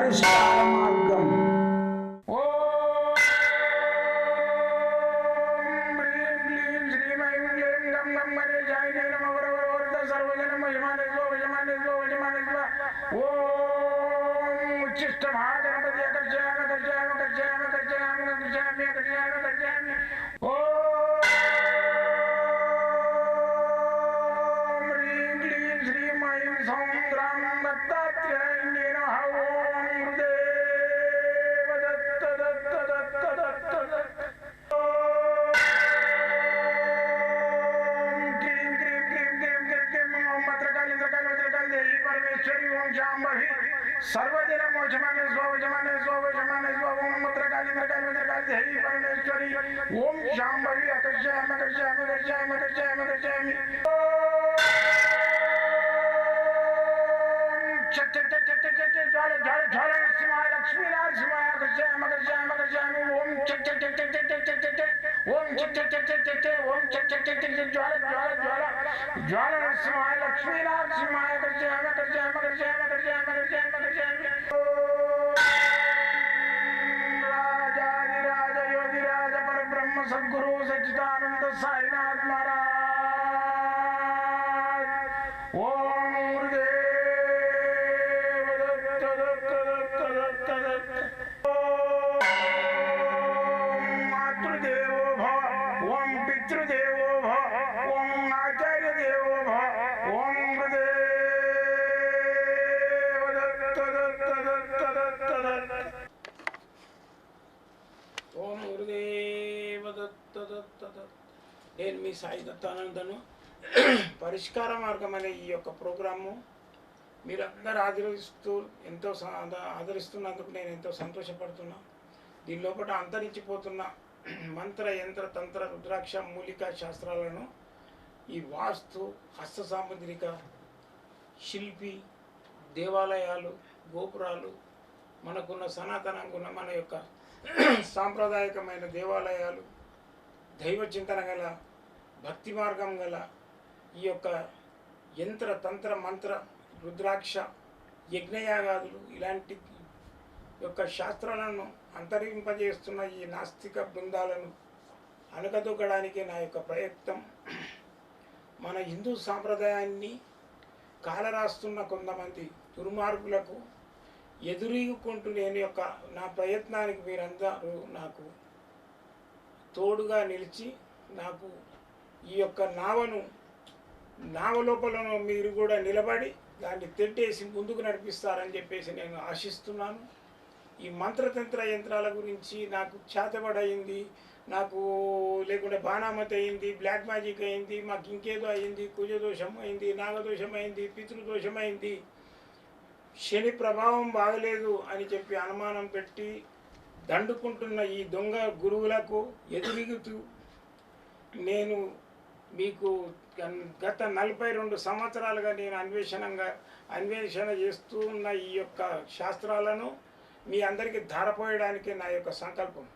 పరిష్కార మార్గం. सर्वदिन मोचमाने स्वजमाने स्वजमाने स्वम मत्रकाली मत्रकाली मत्रकाली देवी परमेश्वरी ओम शांभवी अकर्षयामि अकर्षयामि अकर्षयामि अकर्षयामि अकर्षयामि चट चट चट चट चट ज्वाल ज्वाल ज्वाल नरसिंहाय लक्ष्मी नरसिंहाय अकर्षयामि अकर्षयामि अकर्षयामि ओम चट चट चट चट चट चट चट ओम चट चट चट चट चट ओम चट चट चट चट ज्वाल ज्वाल ज्वाल ज्वाल नरसिंहाय लक्ष्मी नरसिंहाय अकर्षयामि अकर्षयामि अकर्षयामि अकर्षयामि अकर्षयामि अकर्षयामि राजाधिराज योगिराज परब्रह्म सद्गुरु सच्चिदानंद साईनाथ महाराज ओम गुरुदेव दत्त दत्त दत्त दत्त दत्त ओम मातृदेवो भव ओम पितृदेवो भव ओम आचार्य देवो भव ओम गुरुदेव दत्त दत्त दत्त दत्त दत्त ఓం గురుదేవ దత్త దత్త దత్త. నేను మీ సాయి దత్తానందను. పరిష్కార మార్గం అనే ఈ యొక్క ప్రోగ్రాము మీరందరూ ఆదరిస్తున్నందుకు నేను ఎంతో సంతోషపడుతున్నా. దీని లోపల అంతరించిపోతున్న మంత్ర యంత్ర తంత్ర రుద్రాక్ష మూలిక శాస్త్రాలను ఈ వాస్తు హస్త సాముద్రిక శిల్పి దేవాలయాలు గోపురాలు మనకున్న సనాతనంగా ఉన్న మన యొక్క సాంప్రదాయకమైన దేవాలయాలు దైవ చింతన గల భక్తి మార్గం గల ఈ యొక్క యంత్ర తంత్ర మంత్ర రుద్రాక్ష యజ్ఞయాగాదులు ఇలాంటి యొక్క శాస్త్రాలను అంతరింపజేస్తున్న ఈ నాస్తిక బృందాలను అణగదొక్కడానికే నా యొక్క ప్రయత్నం. మన హిందూ సాంప్రదాయాన్ని కాలరాస్తున్న కొంతమంది దుర్మార్గులకు ఎదురీగుకుంటూ నేను యొక్క నా ప్రయత్నానికి మీరందరూ నాకు తోడుగా నిలిచి నాకు ఈ యొక్క నావ లోపలను మీరు కూడా నిలబడి దాన్ని తెట్టేసి ముందుకు నడిపిస్తారని చెప్పేసి నేను ఆశిస్తున్నాను. ఈ మంత్రతంత్ర యంత్రాల గురించి నాకు చేతబడయింది, నాకు లేకుంటే బాణామతి అయింది, బ్లాక్ మ్యాజిక్ అయింది, మాకు ఇంకేదో అయింది, కుజదోషం అయింది, నాగదోషం అయింది, పితృదోషం అయింది, శని ప్రభావం బాగలేదు అని చెప్పి అనుమానం పెట్టి దండుకుంటున్న ఈ దొంగ గురువులకు ఎదురుగుతూ నేను మీకు గత 42 సంవత్సరాలుగా నేను అన్వేషణ చేస్తూ ఉన్న ఈ యొక్క శాస్త్రాలను మీ అందరికీ ధారపోయడానికి నా యొక్క సంకల్పం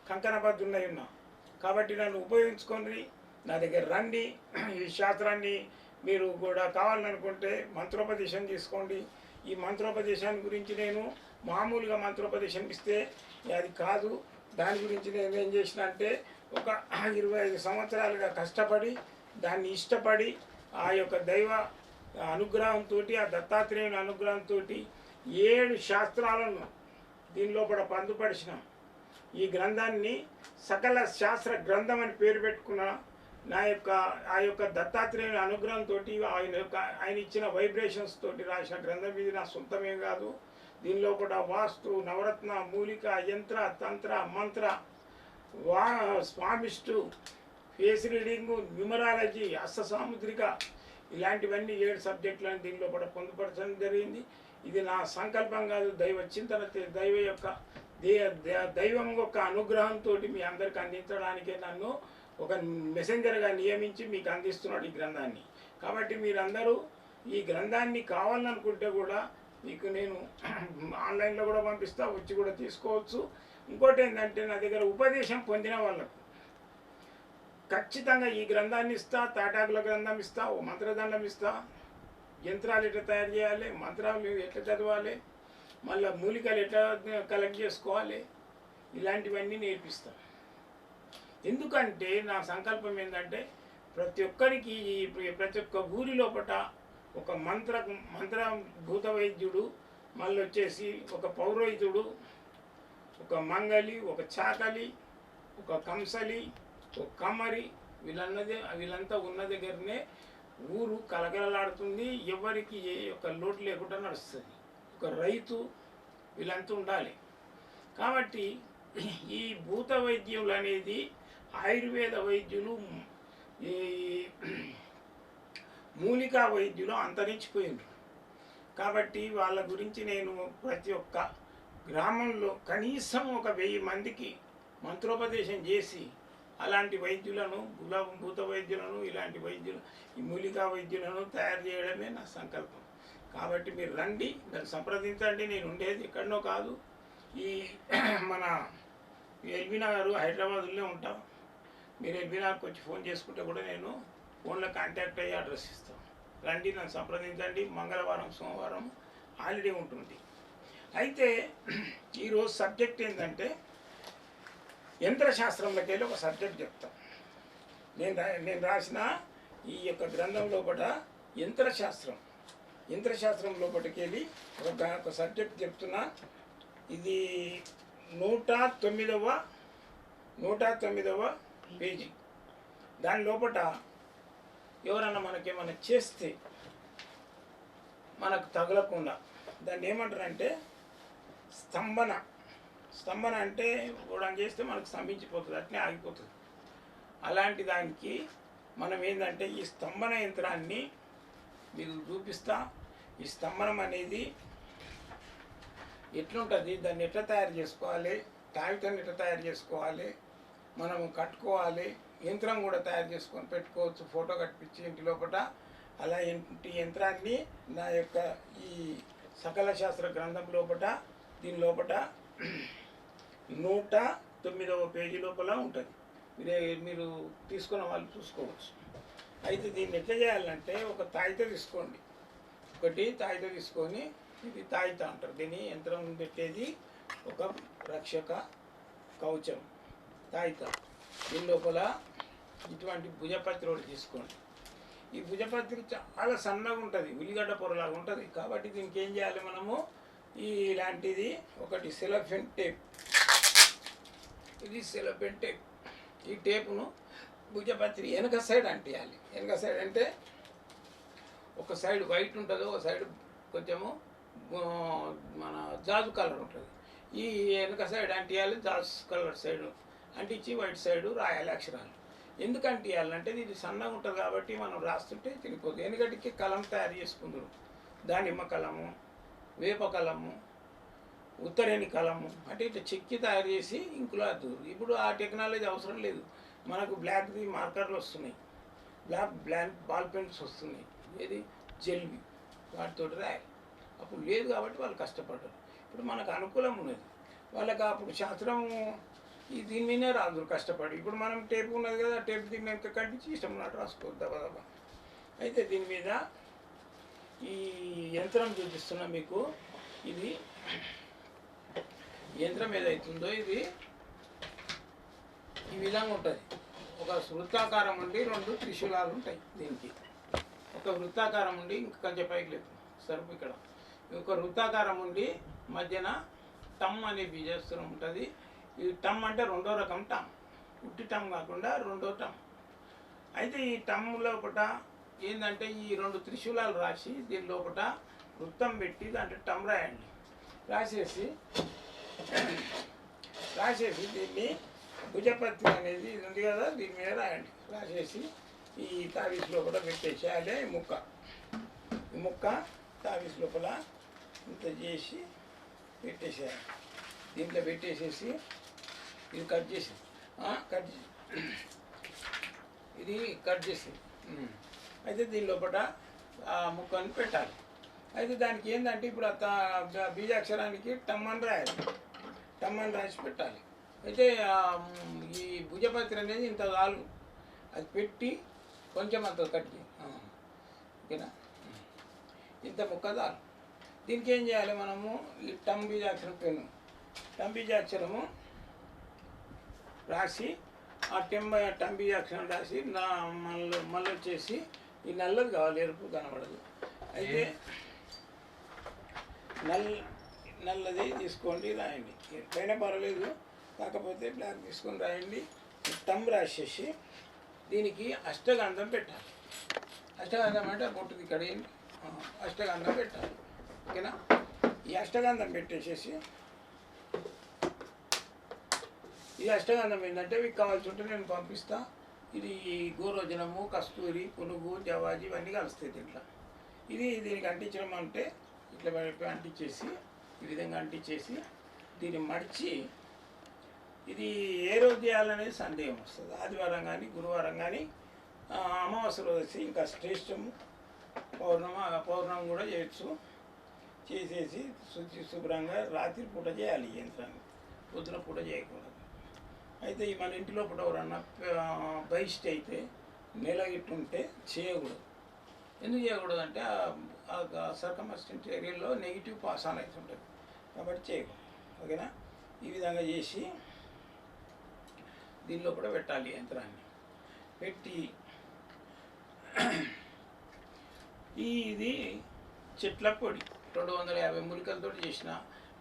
కంకణబద్ధున్నై ఉన్నా. కాబట్టి నన్ను ఉపయోగించుకొని నా దగ్గర రండి. ఈ శాస్త్రాన్ని మీరు కూడా కావాలనుకుంటే మంత్రోపదేశం తీసుకోండి. ఈ మంత్రోపదేశాన్ని గురించి నేను మామూలుగా మంత్రోపదేశం ఇస్తే అది కాదు. దాని గురించి నేను ఏం చేసిన అంటే ఒక 25 సంవత్సరాలుగా కష్టపడి దాన్ని ఇష్టపడి ఆ యొక్క దైవ అనుగ్రహంతో ఆ దత్తాత్రేయుని అనుగ్రహంతో 7 శాస్త్రాలను దీని లోపల పొందుపరిచిన ఈ గ్రంథాన్ని సకల శాస్త్ర గ్రంథం అని పేరు పెట్టుకున్న ఆ యొక్క దత్తాత్రేయుని అనుగ్రహంతో ఆయన ఇచ్చిన వైబ్రేషన్స్ తోటి రాసిన గ్రంథం ఇది నా సొంతమే కాదు. దీని లోపల వాస్తు నవరత్న మూలిక యంత్ర తంత్ర మంత్ర స్వామిస్టు ఫేస్ రీడింగు న్యూమరాలజీ హస్త సాముద్రిక ఇలాంటివన్నీ 7 సబ్జెక్టులను దీని లోపల పొందుపరచడం జరిగింది. ఇది నా సంకల్పం కాదు, దైవ చింతన దైవం యొక్క అనుగ్రహంతో మీ అందరికి అందించడానికే నన్ను ఒక మెసెంజర్గా నియమించి మీకు అందిస్తున్నాడు ఈ గ్రంథాన్ని. కాబట్టి మీరందరూ ఈ గ్రంథాన్ని కావాలనుకుంటే కూడా మీకు నేను ఆన్లైన్లో కూడా పంపిస్తా, వచ్చి కూడా తీసుకోవచ్చు. ఇంకోటి ఏంటంటే నా దగ్గర ఉపదేశం పొందిన వాళ్ళకు ఖచ్చితంగా ఈ గ్రంథాన్ని ఇస్తా, తాటాకుల గ్రంథం ఇస్తా, ఓ మంత్రదండం ఇస్తా, యంత్రాలు ఎట్లా తయారు చేయాలి, మంత్రాలు ఎట్లా చదవాలి, మళ్ళీ మూలికలు ఎట్లా కలెక్ట్ చేసుకోవాలి, ఇలాంటివన్నీ నేర్పిస్తాం. ఎందుకంటే నా సంకల్పం ఏంటంటే ప్రతి ఒక్కరికి ప్రతి ఒక్క ఊరి లోపల ఒక మంత్ర భూత వైద్యుడు, మళ్ళీ వచ్చేసి ఒక పౌరోహితుడు, ఒక మంగలి, ఒక చాకలి, ఒక కంసలి, ఒక కమ్మరి, వీళ్ళంతా ఉన్న దగ్గరనే ఊరు కలకలలాడుతుంది. ఎవరికి ఏ యొక్క లోటు లేకుండా నడుస్తుంది. ఒక రైతు, వీళ్ళంతా ఉండాలి. కాబట్టి ఈ భూత వైద్యులు అనేది ఆయుర్వేద వైద్యులు, ఈ మూలికా వైద్యులు అంతరించిపోయినారు. కాబట్టి వాళ్ళ గురించి నేను ప్రతి ఒక్క గ్రామంలో కనీసం ఒక 1000 మందికి మంత్రోపదేశం చేసి అలాంటి వైద్యులను, భూత వైద్యులను, ఇలాంటి వైద్యులు, ఈ మూలికా వైద్యులను తయారు చేయడమే నా సంకల్పం. కాబట్టి మీరు రండి, నన్ను సంప్రదించండి. నేను ఉండేది ఎక్కడనో కాదు, ఈ మన ఎల్బీ నగర్ హైదరాబాద్లో ఉంటాం. మీరు ఎల్బీ నగర్కి వచ్చి ఫోన్ చేసుకుంటే కూడా నేను ఫోన్లో కాంటాక్ట్ అయ్యి అడ్రస్ ఇస్తాను. రండి, నన్ను సంప్రదించండి. మంగళవారం, సోమవారం హాలిడే ఉంటుంది. అయితే ఈరోజు సబ్జెక్ట్ ఏంటంటే యంత్రశాస్త్రంలోకి వెళ్ళి ఒక సబ్జెక్ట్ చెప్తాను. నేను రాసిన ఈ యొక్క గ్రంథం లోపల యంత్రశాస్త్రం లోపలికి వెళ్ళి ఒక సబ్జెక్ట్ చెప్తున్నా. ఇది 109వ పేజీ. దాని లోపల ఎవరన్నా మనకేమన్నా చేస్తే మనకు తగలకుండా దాన్ని ఏమంటారంటే స్తంభన అంటే కూడా చేస్తే మనకు స్తంభించిపోతుంది, అట్నే ఆగిపోతుంది. అలాంటి దానికి మనం ఏంటంటే ఈ స్తంభన యంత్రాన్ని మీకు చూపిస్తా. ఈ స్తంభనం అనేది ఎట్లుంటుంది, దాన్ని ఎట్లా తయారు చేసుకోవాలి, కాగితాన్ని ఎట్లా తయారు చేసుకోవాలి, మనము కట్టుకోవాలి, యంత్రం కూడా తయారు చేసుకొని పెట్టుకోవచ్చు, ఫోటో కట్టించి ఇంటి లోపల. అలా ఇంటి యంత్రాన్ని నా యొక్క ఈ సకల శాస్త్ర గ్రంథం లోపల, దీని లోపల 109వ పేజీ లోపల ఉంటుంది. మీరు తీసుకున్న వాళ్ళు చూసుకోవచ్చు. అయితే దీన్ని ఎట్లా చేయాలంటే ఒక తాయిత తీసుకోండి. ఒకటి తాయిత తీసుకొని, ఇది తాయిత అంటారు, దీన్ని యంత్రం పెట్టేది ఒక రక్షక కవచం తాయిత. దీని లోపల ఇటువంటి భుజపత్రి ఒకటి తీసుకోండి. ఈ భుజపత్రి చాలా సన్నగా ఉంటుంది, ఉల్లిగడ్డ పొరలాగా ఉంటుంది. కాబట్టి దీనికి ఏం చేయాలి, మనము ఇలాంటిది ఒకటి సెలోఫేన్ టేప్, ఇది సెలోఫేన్ టేప్. ఈ టేపును భుజపత్రి వెనక సైడ్ అంటేయాలి. వెనక సైడ్ అంటే ఒక సైడ్ వైట్ ఉంటుంది, ఒక సైడ్ కొంచెము మన జాజు కలర్ ఉంటుంది. ఈ వెనక సైడ్ అంటేయాలి, జాజు కలర్ సైడ్ అంటించి వైట్ సైడ్ రాయాలి అక్షరాలు. ఎందుకు అంటియాలంటే ఇది సన్నగా ఉంటుంది కాబట్టి మనం రాస్తుంటే తినిపోతుంది. ఎందుకంటే కలం తయారు చేసుకుందరు, దానిమ్మ కలము, వేప కలము, ఉత్తరేణి కలము అంటే ఇట్లా చెక్కి తయారు చేసి ఇంకులో అద్దురు. ఇప్పుడు ఆ టెక్నాలజీ అవసరం లేదు. మనకు బ్లాక్ది మార్కర్లు వస్తున్నాయి, బ్లాక్ బాల్ పెన్స్ వస్తున్నాయి, ఏది జెల్వి, వాటితో రాయాలి. అప్పుడు లేదు కాబట్టి వాళ్ళు కష్టపడ్డారు. ఇప్పుడు మనకు అనుకూలం ఉన్నది, వాళ్ళకి అప్పుడు శాస్త్రం దీని మీదే రాదు కష్టపడి. ఇప్పుడు మనం టేప్ ఉన్నది కదా, టేప్ దీన్ని ఎంత కట్టించి ఇష్టం ఉన్నట్టు రాసుకోవద్దు దబదబా. అయితే దీని మీద ఈ యంత్రం చూపిస్తున్నా మీకు. ఇది యంత్రం ఏదైతుందో ఇది ఈ విధంగా ఉంటుంది. ఒక వృత్తాకారం ఉండి 2 త్రిశూలాలు ఉంటాయి. దీనికి ఒక వృత్తాకారం ఉండి ఇంకా కొంచెం పైకి లేదు సరుపు. ఇక్కడ ఒక వృత్తాకారం ఉండి మధ్యన టమ్ అనే బీజాస్త్రం ఉంటుంది. ఈ టమ్ అంటే 2వ రకం టమ్, ఉట్టి టమ్ కాకుండా 2వ టమ్. అయితే ఈ టమ్ లోపల ఏంటంటే ఈ 2 త్రిశూలాలు రాసి దీని లోపల వృత్తం పెట్టి దాంట్లో టమ్ రాయండి. రాసేసి దీన్ని భుజపత్రి అనేది ఇది ఉంది కదా, దీని మీద రాయండి. రాసేసి ఈ తావీస్ లోపల పెట్టేసేయాలి. ఈ ముక్క తావీస్ లోపల ఇంత చేసి పెట్టేసేయాలి. దీంట్లో పెట్టేసేసి ఇది కట్ చేసి ఇది కట్ చేసి అయితే దీని లోపల ఆ ముక్కని పెట్టాలి. అయితే దానికి ఏంటంటే ఇప్పుడు బీజాక్షరానికి టమ్ అని రాయాలి, టమ్ అని రాసి పెట్టాలి. అయితే ఈ భుజపత్రి అనేది ఇంత చాలు, అది పెట్టి కొంచెం అంత కట్టి ఓకేనా, ఇంత ముక్క చాలు. దీనికి ఏం చేయాలి మనము? ఈ టమ్ బీజాక్షరం పెన్ను, టమ్ బీజాక్షరము రాసి ఆ టమ్ బీజాక్షరం రాసి మళ్ళీ వచ్చేసి ఈ నల్లది కావాలి, ఎరుపు కనబడదు. అయితే నల్లది తీసుకోండి, రాయండి. ఎప్పుడైనా పర్వాలేదు, కాకపోతే బ్లాక్ తీసుకొని రాయండి. టమ్ రాసేసి దీనికి అష్టగంధం పెట్టాలి. అష్టగంధం అంటే బొట్టుది ఇక్కడ అష్టగంధం పెట్టాలి. ఓకేనా? ఈ అష్టగంధం పెట్టేసేసి ఇది అష్టగంధం ఏంటంటే మీకు కావాల్సి ఉంటే నేను పంపిస్తా. ఇది గోరోజనము, కస్తూరి, పునుగు, జవాజి ఇవన్నీ కలుస్తాయి దీంట్లో. ఇది దీనికి అంటించడం అంటే ఇట్లా అంటించేసి ఈ విధంగా అంటించేసి దీన్ని మడిచి ఇది ఏ రోజు చేయాలనేది సందేహం వస్తుంది. ఆదివారం కానీ గురువారం కానీ అమావాస్య రోజు వచ్చి ఇంకా శ్రేష్టము. పౌర్ణమి కూడా చేయొచ్చు. చేసేసి శుభ్రంగా రాత్రి పూట చేయాలి ఈ యంత్రాన్ని, పొద్దున పూట చేయకూడదు. అయితే మన ఇంటి లోపల ఎవరన్నా బహిష్ట అయితే నెలగిట్టుంటే చేయకూడదు. ఎందుకు చేయకూడదు అంటే సర్కమస్టెంట్ ఏరియాలో నెగిటివ్ పాస్ ఆన్ అవుతుంటుంది, కాబట్టి చేయకూడదు. ఓకేనా? ఈ విధంగా చేసి దీనిలో కూడా పెట్టాలి యంత్రాన్ని. పెట్టి ఇది చెట్ల పొడి 250 మూలికలతో చేసిన.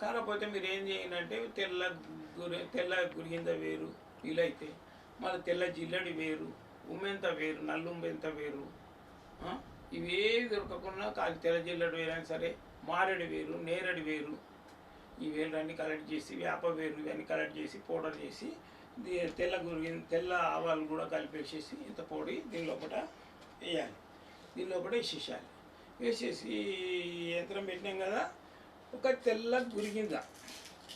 కాకపోతే మీరు ఏం చేయండి, తెల్ల గురిగింద వేరు వీలైతే, మళ్ళీ తెల్ల జిల్లడి వేరు, ఉమ్మెంత వేరు, నల్లుంబెంత వేరు, ఇవేవి దొరకకుండా తెల్ల జిల్లడి వేరు అయినా సరే, మారేడు వేరు, నేరేడు వేరు, ఈ వేర్లన్నీ కలెక్ట్ చేసి, వేప వేరు ఇవన్నీ కలెక్ట్ చేసి పౌడర్ చేసి తెల్ల ఆవాలు కూడా కలిపేసేసి ఇంత పొడి దీని లోపల వేయాలి. దీని లోపల వేసేసాలి. వేసేసి యంత్రం పెట్టినాం కదా, ఒక తెల్ల గురిగింజ,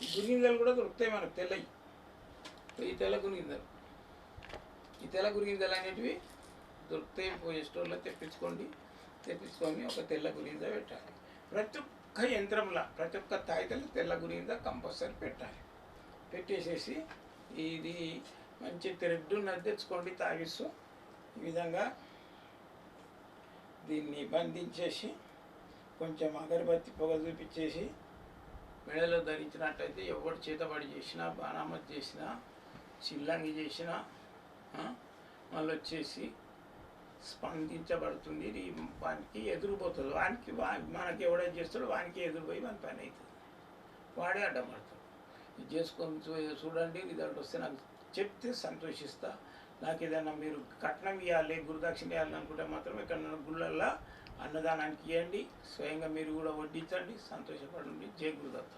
ఈ గురిగింజలు కూడా దొరుకుతాయి మనకు తెల్లవి. ఈ తెల్ల గురిగింజలు అనేటివి దొరుకుతాయి, పోయే స్టోర్లో తెప్పించుకొని ఒక తెల్ల గురిగింజ పెట్టాలి. ప్రతి ఒక్క యంత్రంలో ప్రతి ఒక్క తాయితలు తెల్ల గురిగింజ కంపల్సరీ పెట్టాలి. పెట్టేసేసి ఇది మంచి థ్రెడ్ ఉన్నది తెచ్చుకోండి తాగిస్తూ. ఈ విధంగా దీన్ని బంధించేసి కొంచెం అగరబత్తి పొగ చూపించేసి మెడలో ధరించినట్టయితే ఎవరు చేతబడి చేసినా, బాణామతి చేసినా, చిల్లంగి చేసినా మళ్ళీ వచ్చేసి స్పందించబడుతుంది. వానికి ఎదురుపోతుంది. మనకి ఎవడైతే చేస్తాడో వానికి ఎదురుపోయి వాని పని అవుతుంది, వాడే అడ్డపడతాడు. ఇది చేసుకొని చూడండి. రిజల్ట్ వస్తే నాకు చెప్తే సంతోషిస్తా. నాకు ఏదైనా మీరు కట్నం ఇవ్వాలి, గురుదక్షిణ ఇవ్వాలి అనుకుంటే మాత్రం ఇక్కడ గుళ్ళల్లో అన్నదానానికి ఇవ్వండి. స్వయంగా మీరు కూడా వడ్డించండి, సంతోషపడండి. జై గురుదత్త.